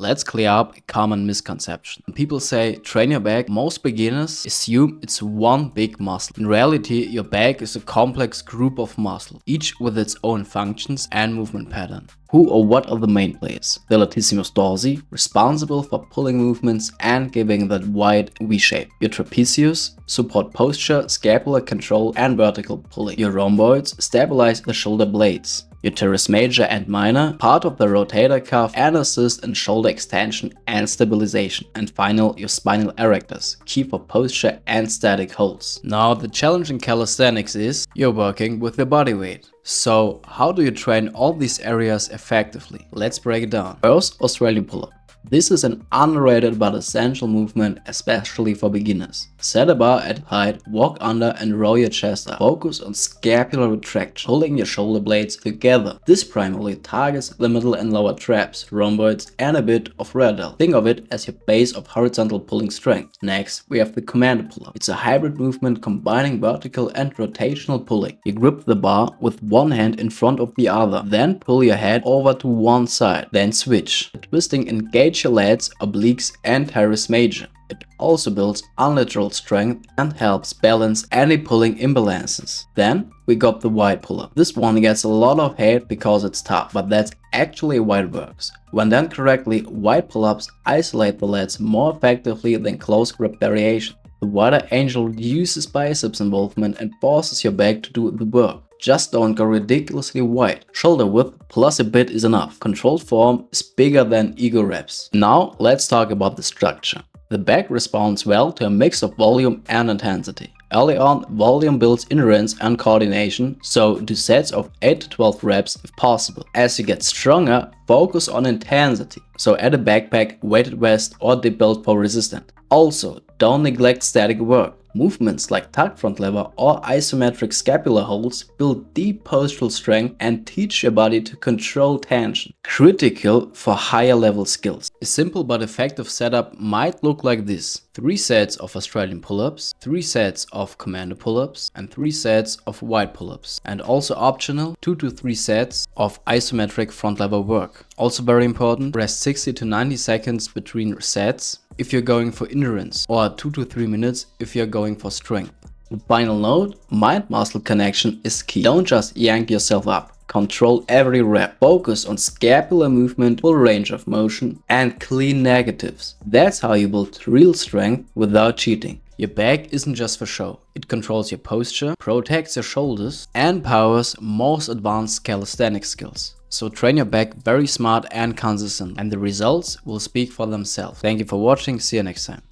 let's clear up a common misconception. When people say train your back, most beginners assume it's one big muscle. In reality, your back is a complex group of muscles, each with its own functions and movement pattern. Who or what are the main players? The latissimus dorsi, responsible for pulling movements and giving that wide V shape. Your trapezius, support posture, scapular control and vertical pulling. Your rhomboids stabilize the shoulder blades. Your teres major and minor, part of the rotator cuff and assist in shoulder extension and stabilization. And final, your spinal erectors, key for posture and static holds. Now the challenge in calisthenics is you're working with your body weight. So how do you train all these areas effectively? Let's break it down. First, Australian pull-up. This is an underrated but essential movement, especially for beginners. Set a bar at height, walk under and roll your chest up. Focus on scapular retraction, pulling your shoulder blades together. This primarily targets the middle and lower traps, rhomboids and a bit of rear delt. Think of it as your base of horizontal pulling strength. Next, we have the commando pull-up. It's a hybrid movement combining vertical and rotational pulling. You grip the bar with one hand in front of the other, then pull your head over to one side, then switch. Twisting engage your lats, obliques and teres major. It also builds unilateral strength and helps balance any pulling imbalances. Then we got the wide pull-up. This one gets a lot of hate because it's tough, but that's actually why it works. When done correctly, wide pull-ups isolate the lats more effectively than close grip variation. The wider angle reduces biceps involvement and forces your back to do the work. Just don't go ridiculously wide. Shoulder width plus a bit is enough. Controlled form is bigger than ego reps. Now let's talk about the structure. The back responds well to a mix of volume and intensity. Early on, volume builds endurance and coordination, so do sets of 8 to 12 reps if possible. As you get stronger, focus on intensity, so add a backpack, weighted vest or dip belt for resistance. Also, don't neglect static work. Movements like tuck front lever or isometric scapular holds build deep postural strength and teach your body to control tension, critical for higher level skills. A simple but effective setup might look like this: 3 sets of Australian pull-ups, 3 sets of commando pull-ups and 3 sets of wide pull-ups, and also optional 2 to 3 sets of isometric front lever work. Also very important, rest 60 to 90 seconds between sets if you're going for endurance, or 2 to 3 minutes if you're going for strength. The final note, mind-muscle connection is key. Don't just yank yourself up. Control every rep. Focus on scapular movement, full range of motion and clean negatives. That's how you build real strength without cheating. Your back isn't just for show. It controls your posture, protects your shoulders and powers most advanced calisthenics skills. So train your back very smart and consistent, and the results will speak for themselves. Thank you for watching. See you next time.